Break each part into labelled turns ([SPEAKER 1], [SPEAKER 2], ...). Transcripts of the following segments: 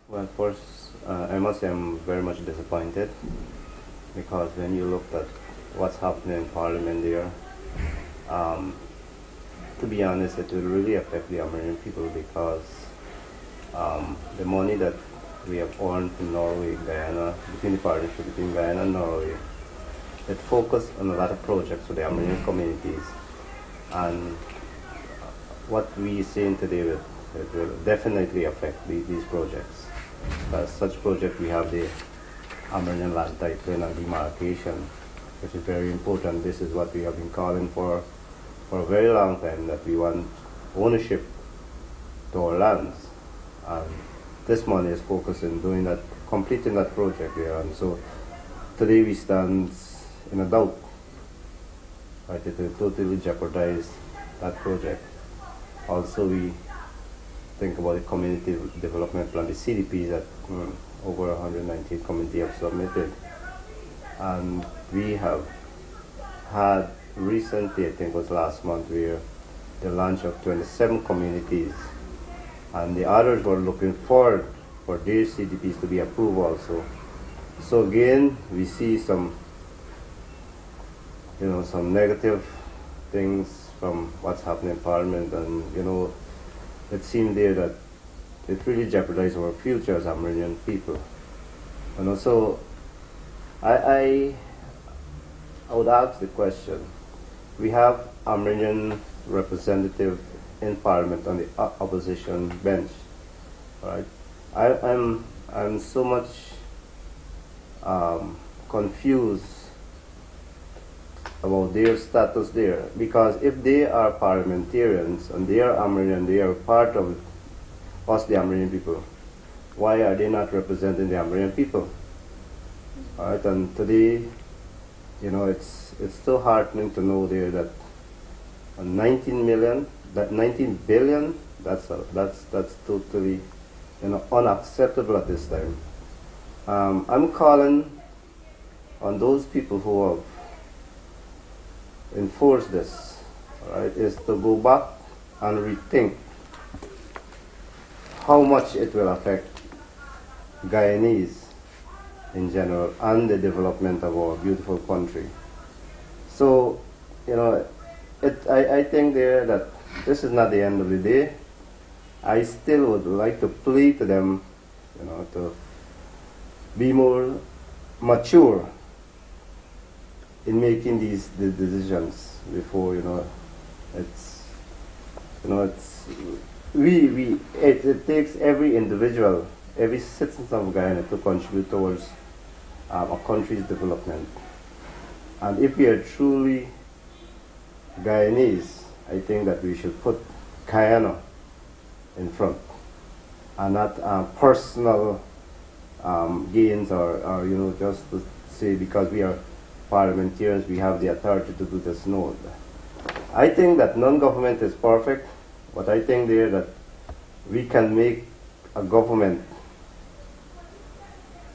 [SPEAKER 1] Well, first, I must say I'm very much disappointed because when you look at what's happening in Parliament there, um, to be honest, it will really affect the Amerindian people because the money that we have earned from Norway, Guyana, between the partnership between Guyana and Norway, it focused on a lot of projects for the Amerindian communities. And what we are seeing today it will definitely affect these projects. As such project, we have the Amerindian land titling and demarcation, which is very important. This is what we have been calling for a very long time, that we want ownership to our lands. And this money is focused in doing that, completing that project there. And so today we stand in a doubt. Right? It will totally jeopardize that project. Also, we think about the community development plan, the CDPs that over 198 communities have submitted. And we have had recently, I think it was last month, where the launch of 27 communities. And the others were looking forward for their CDPs to be approved also. So again, we see some negative things from what's happening in Parliament, and it seemed there that it really jeopardized our future as Amerindian people. And also, I would ask the question: we have Amerindian representative in Parliament on the opposition bench, right? I'm so much confused about their status there, because if they are parliamentarians and they are Amerindian, they are part of us, the Amerindian people, why are they not representing the Amerindian people? All right, and today, it's so heartening to know there that 19 billion, that's totally unacceptable at this time. I'm calling on those people who have enforced this, all right, is to go back and rethink how much it will affect Guyanese in general and the development of our beautiful country. So, I think there that this is not the end of the day. I still would like to plead to them, to be more mature in making the decisions before, it takes every individual, every citizen of Guyana to contribute towards a country's development. And if we are truly Guyanese, I think that we should put Guyana in front, and not personal gains or just to say because we are parliamentarians we have the authority to do this. No. I think that non-government is perfect, but I think there that we can make a government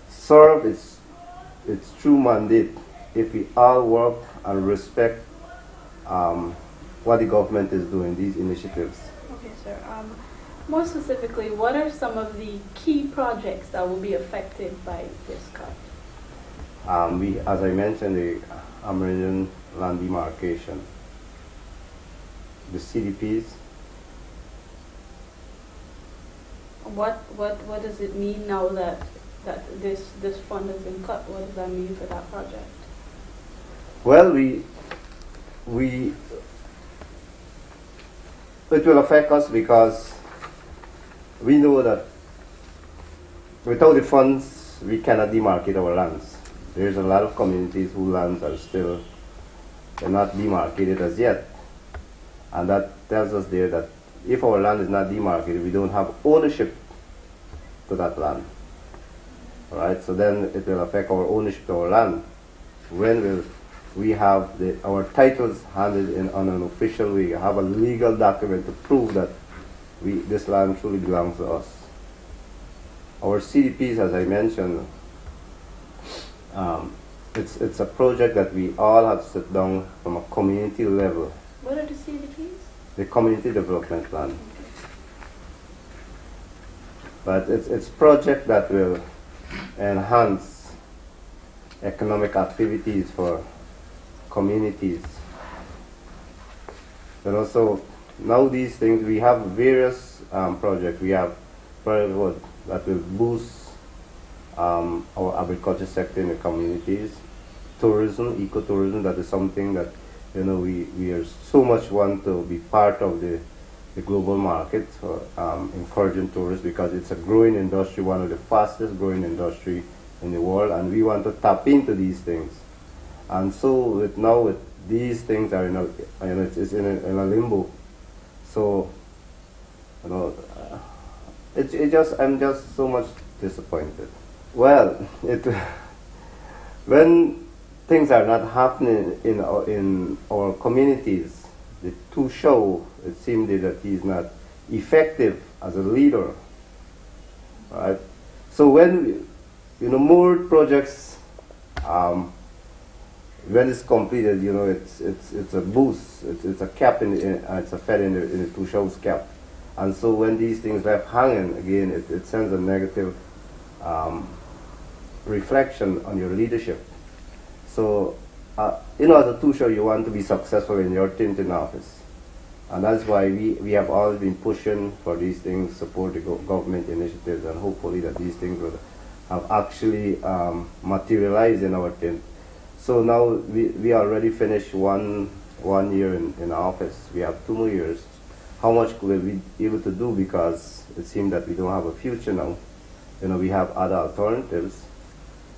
[SPEAKER 1] serve its true mandate if we all work and respect what the government is doing, these initiatives.
[SPEAKER 2] Okay, sir. More specifically, what are some of the key projects that will be affected by this cut?
[SPEAKER 1] As I mentioned, the Amerindian land demarcation, the CDPs.
[SPEAKER 2] What does it mean now that this fund has been cut? What does that mean for that project?
[SPEAKER 1] Well, it will affect us because we know that without the funds we cannot demarcate our lands. There's a lot of communities whose lands are still not demarcated as yet, and that tells us there that if our land is not demarcated, we don't have ownership to that land. All right, so then it will affect our ownership to our land. When will we have our titles handed in on an official way, have a legal document to prove that this land truly belongs to us? Our CDPs, as I mentioned, it's a project that we all have sit down from a community level.
[SPEAKER 2] What are the CDPs?
[SPEAKER 1] The Community Development Plan. But it's project that will enhance economic activities for communities. And also, now these things, we have various projects. We have projects that will boost our agriculture sector in the communities. Tourism, ecotourism, that is something that, you know, we are so much want to be part of the global market for encouraging tourists, because it's a growing industry, one of the fastest growing industry in the world, and we want to tap into these things. And so now these things are in a, you know, it's in a limbo. So, you know, I'm just so much disappointed. Well, when things are not happening in our communities, the two show, it seemed that he's not effective as a leader, right? So when you know, more projects, when it's completed, you know, it's a boost, it's a cap it's a fed in the two shows cap, and so when these things left hanging again, it sends a negative reflection on your leadership. So, you know, as a two show, you want to be successful in your stint in office. And that's why we have always been pushing for these things, support the government initiatives, and hopefully that these things will have actually materialized in our stint. So now we already finished one year in office. We have 2 more years. How much will we be able to do, because it seems that we don't have a future now. You know, we have other alternatives.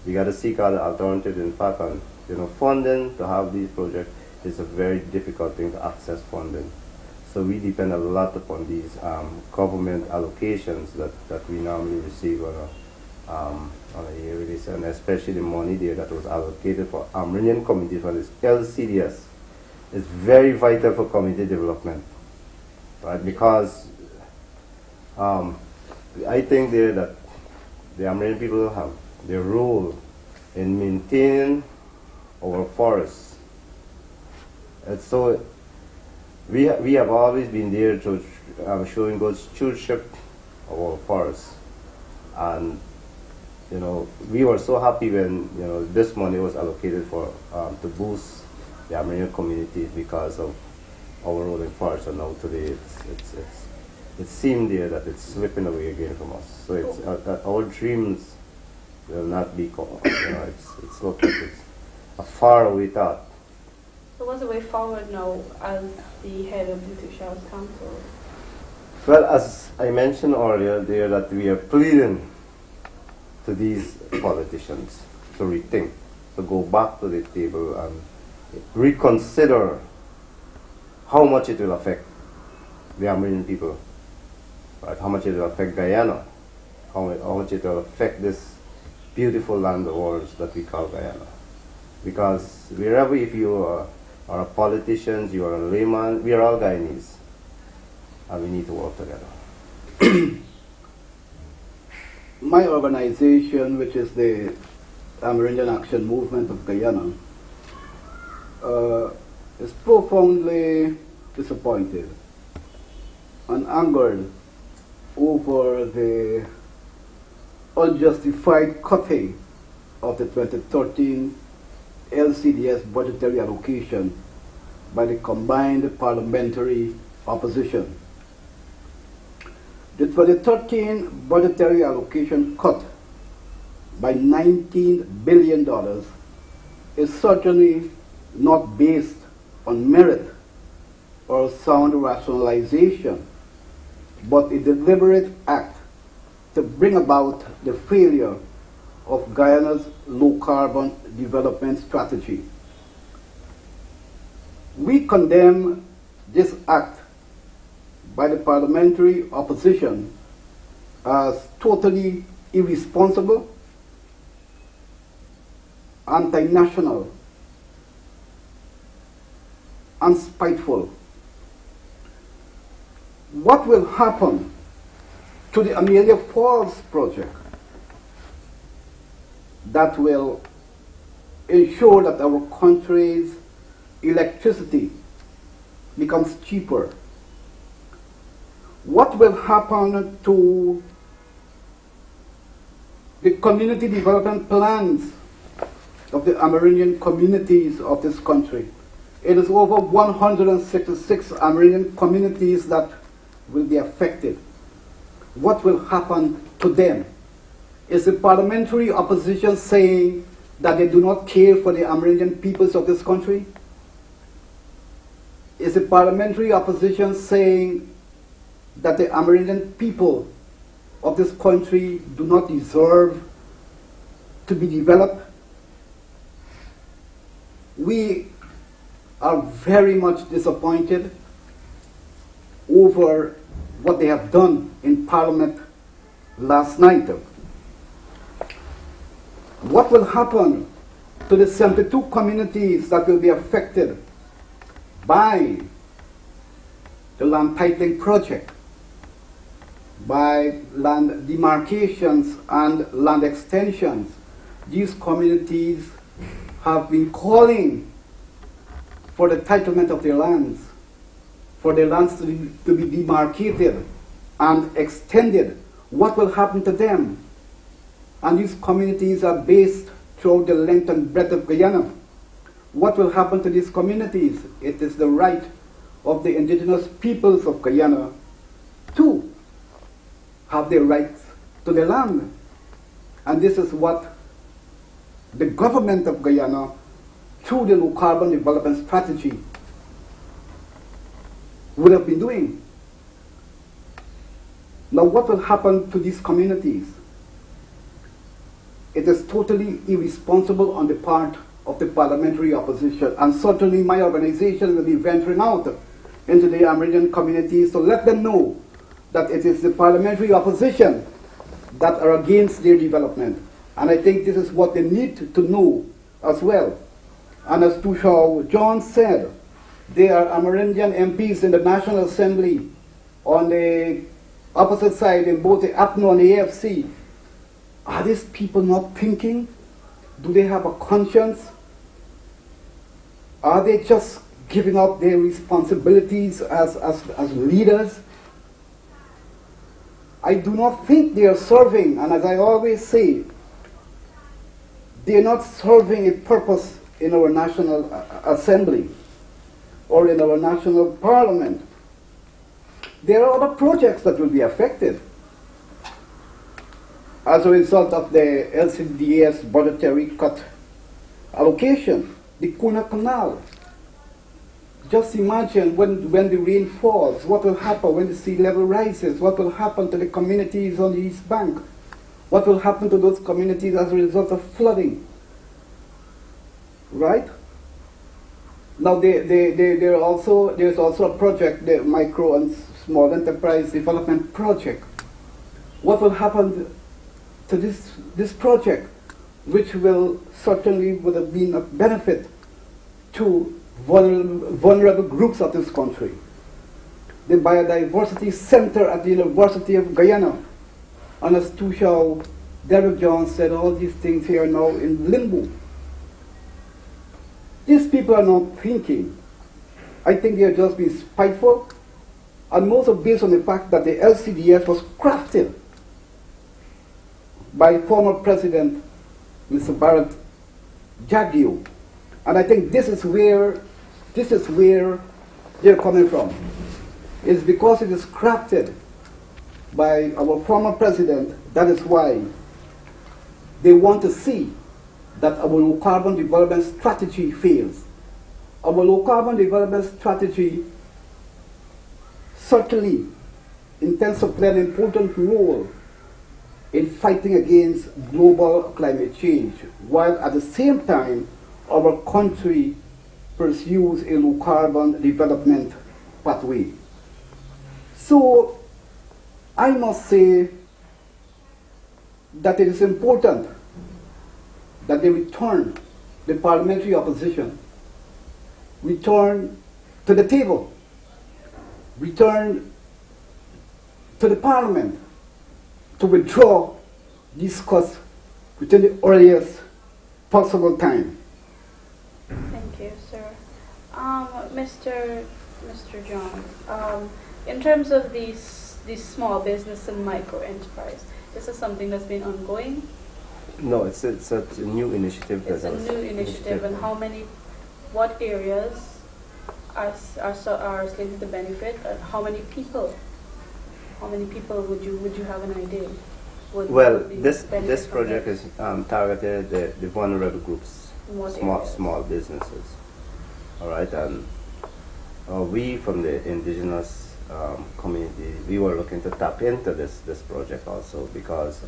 [SPEAKER 1] We got to seek other alternatives. In fact, and you know, funding to have these projects is a very difficult thing to access funding. So we depend a lot upon these government allocations that we normally receive on a yearly basis, and especially the money there that was allocated for Amerindian communities for this LCDS is very vital for community development, right? Because I think there that the Amerindian people have their role in maintaining our forests. And so we have always been there to showing good stewardship of our forests. And you know, we were so happy when, you know, this money was allocated for to boost the Amerindian communities because of our role in forests. And now today it seemed there that it's slipping away again from us. So it's our dreams will not be, you know, it's look like it's a faraway thought.
[SPEAKER 2] So what's the way forward now as the head of the Two Showers Council?
[SPEAKER 1] Well, as I mentioned earlier there, that we are pleading to these politicians to rethink, to go back to the table and reconsider how much it will affect the Amerindian people, right? How much it will affect Guyana, how much it will affect this beautiful land of ours that we call Guyana. Because wherever, if you are a politician, you are a layman, we are all Guyanese, and we need to work together.
[SPEAKER 3] My organization, which is the Amerindian Action Movement of Guyana, is profoundly disappointed and angered over the unjustified cutting of the 2013 LCDS budgetary allocation by the combined parliamentary opposition. The 2013 budgetary allocation cut by $19 billion is certainly not based on merit or sound rationalization, but a deliberate act to bring about the failure of Guyana's low-carbon development strategy. We condemn this act by the parliamentary opposition as totally irresponsible, anti-national, and spiteful. What will happen to the Amelia Falls project that will ensure that our country's electricity becomes cheaper? What will happen to the community development plans of the Amerindian communities of this country. It is over 166 Amerindian communities that will be affected. What will happen to them? Is the parliamentary opposition saying that they do not care for the Amerindian peoples of this country? Is the parliamentary opposition saying that the Amerindian people of this country do not deserve to be developed? We are very much disappointed over what they have done in Parliament last night. What will happen to the 72 communities that will be affected by the land titling project, by land demarcations and land extensions? These communities have been calling for the titlement of their lands, for their lands to be demarcated and extended. What will happen to them? And these communities are based throughout the length and breadth of Guyana. What will happen to these communities? It is the right of the indigenous peoples of Guyana to have their rights to their land. And this is what the government of Guyana, through the low carbon development strategy, would have been doing. Now, what will happen to these communities? It is totally irresponsible on the part of the parliamentary opposition, and certainly my organization will be venturing out into the Amerindian communities to let them know that it is the parliamentary opposition that are against their development. And I think this is what they need to know as well. And as Tushao John said, there are Amerindian MPs in the National Assembly on the opposite side in both the APNO and the AFC. Are these people not thinking? Do they have a conscience? Are they just giving up their responsibilities as leaders? I do not think they are serving, and as I always say, they are not serving a purpose in our National Assembly or in our national parliament. There are other projects that will be affected as a result of the LCDS budgetary cut allocation. The Kuna Canal. Just imagine when the rain falls, what will happen when the sea level rises? What will happen to the communities on the East Bank? What will happen to those communities as a result of flooding? Right? Now, there's also a project, the Micro and Small Enterprise Development Project. What will happen to this project, which will certainly would have been a benefit to vulnerable groups of this country? The Biodiversity Center at the University of Guyana. And as Tushao Derek Jones said, all these things here are now in limbo. These people are not thinking. I think they are just being spiteful, and most are based on the fact that the LCDS was crafted by former President Mr. Barrett Jagdeo. And I think this is where they're coming from. It's because it is crafted by our former president. That is why they want to see that our low carbon development strategy fails. Our low carbon development strategy certainly intends to play an important role in fighting against global climate change, while at the same time our country pursues a low carbon development pathway. So I must say that it is important that they return, the parliamentary opposition, return to the table, return to the parliament to withdraw these cuts within the earliest possible time.
[SPEAKER 2] Thank you, sir. Mr. John, in terms of these small business and micro enterprise, this is something that's been ongoing
[SPEAKER 1] No, it's a new initiative.
[SPEAKER 2] It's a new initiative, and what areas are slated to benefit? How many people? How many people would you have an idea?
[SPEAKER 1] Well, this project is targeted the vulnerable groups, small businesses. All right, and we from the indigenous community, we were looking to tap into this project also, because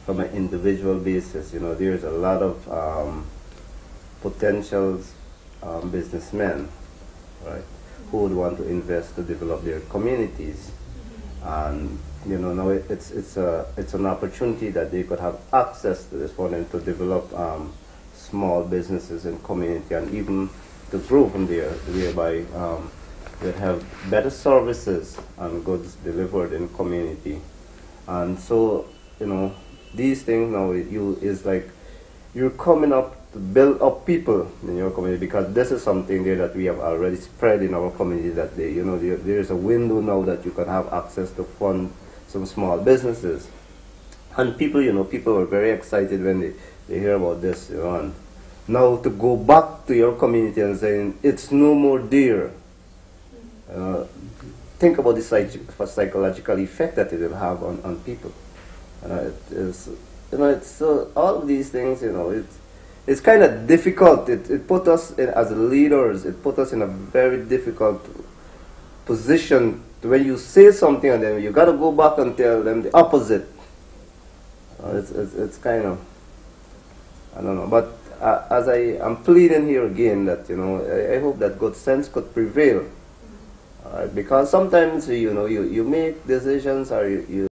[SPEAKER 1] from an individual basis, there's a lot of potential businessmen, right, who would want to invest to develop their communities, and now it's an opportunity that they could have access to this for them to develop small businesses in community, and even to grow from there, whereby they have better services and goods delivered in community. And so these things now is like you're coming up to build up people in your community, because this is something there that we have already spread in our community, that there is a window now that you can have access to fund some small businesses. And people are very excited when they hear about this, and now to go back to your community and saying it's no more there. Think about the psychological effect that it will have on people. It's all of these things. It's kind of difficult. It put us as leaders. It put us in a very difficult position when you say something and then you got to go back and tell them the opposite. It's kind of, I don't know. But as I'm pleading here again, that I hope that good sense could prevail. Because sometimes you make decisions, or you